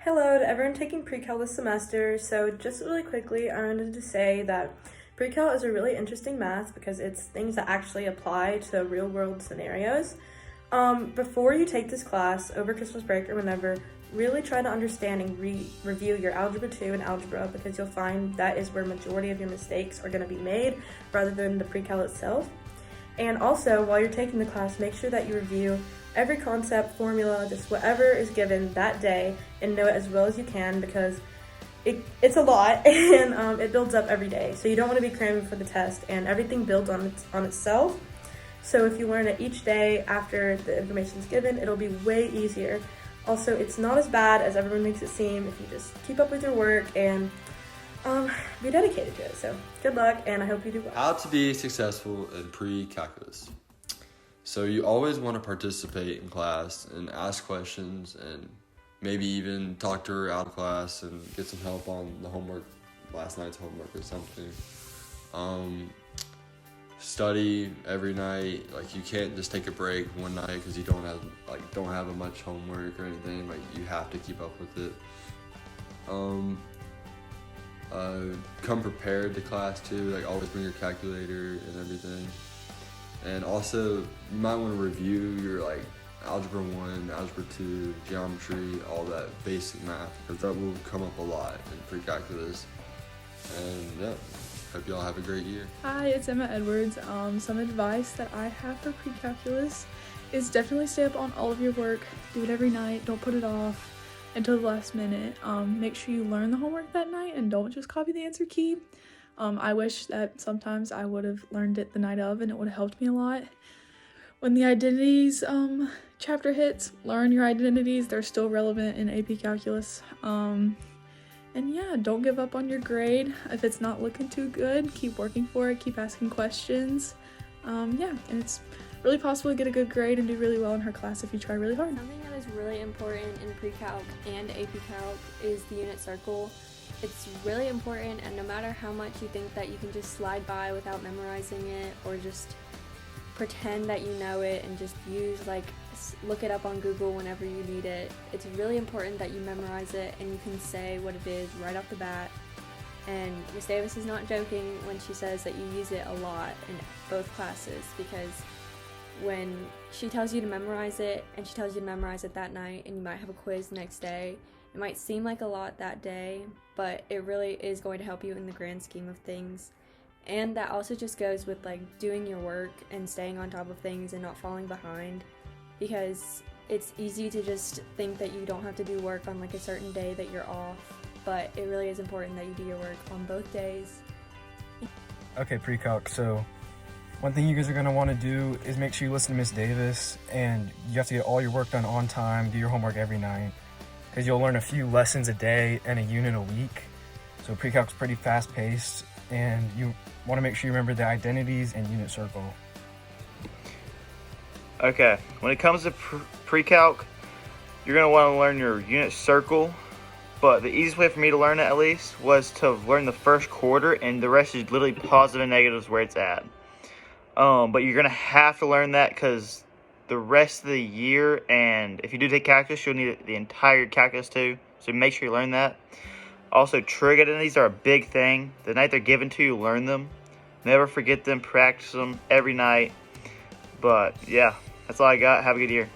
Hello to everyone taking pre-cal this semester. So just really quickly, I wanted to say that pre-cal is a really interesting math because it's things that actually apply to real world scenarios. Before you take this class over Christmas break or whenever, really try to understand and review your Algebra 2 and Algebra because you'll find that is where majority of your mistakes are going to be made rather than the pre-cal itself. And also, while you're taking the class, make sure that you review every concept, formula, just whatever is given that day and know it as well as you can because it's a lot and it builds up every day. So you don't want to be cramming for the test and everything builds on itself. So if you learn it each day after the information is given, it'll be way easier. Also, it's not as bad as everyone makes it seem if you just keep up with your work and be dedicated to it. So good luck, and I hope you do well. How to be successful in pre-calculus. So you always want to participate in class and ask questions and maybe even talk to her out of class and get some help on the homework, last night's homework or something. Study every night. Like, you can't just take a break one night because you don't have much homework or anything. Like, you have to keep up with it. Come prepared to class too. Like, always bring your calculator and everything. And also, you might want to review your Algebra 1, Algebra 2, geometry, all that basic math, because that will come up a lot in pre-calculus. And yeah, hope y'all have a great year. Hi, it's Emma Edwards. Some advice that I have for pre-calculus is definitely stay up on all of your work. Do it every night. Don't put it off until the last minute. Make sure you learn the homework that night and don't just copy the answer key. I wish that sometimes I would have learned it the night of and it would have helped me a lot. When the Identities chapter hits, learn your identities. They're still relevant in AP Calculus. And yeah, don't give up on your grade. If it's not looking too good, keep working for it, keep asking questions. And it's really possible to get a good grade and do really well in her class if you try really hard. Something that is really important in pre-calc and AP Calc is the unit circle. It's really important, and no matter how much you think that you can just slide by without memorizing it or just pretend that you know it and just look it up on Google whenever you need it, it's really important that you memorize it and you can say what it is right off the bat. And Miss Davis is not joking when she says that you use it a lot in both classes, because when she tells you to memorize it and she tells you to memorize it that night and you might have a quiz the next day, it might seem like a lot that day, but it really is going to help you in the grand scheme of things. And that also just goes with doing your work and staying on top of things and not falling behind, because it's easy to just think that you don't have to do work on a certain day that you're off, but it really is important that you do your work on both days. Okay, pre-calc, so one thing you guys are going to want to do is make sure you listen to Miss Davis, and you have to get all your work done on time, do your homework every night, because you'll learn a few lessons a day and a unit a week. So pre-calc's pretty fast-paced, and you want to make sure you remember the identities and unit circle. Okay, when it comes to pre-calc, you're going to want to learn your unit circle, but the easiest way for me to learn it, at least, was to learn the first quarter, and the rest is literally positive and negatives where it's at. But you're going to have to learn that because the rest of the year, and if you do take calculus, you'll need the entire calculus too, so make sure you learn that. Also, trig identities are a big thing. The night they're given to you, learn them. Never forget them, practice them every night. But yeah, that's all I got. Have a good year.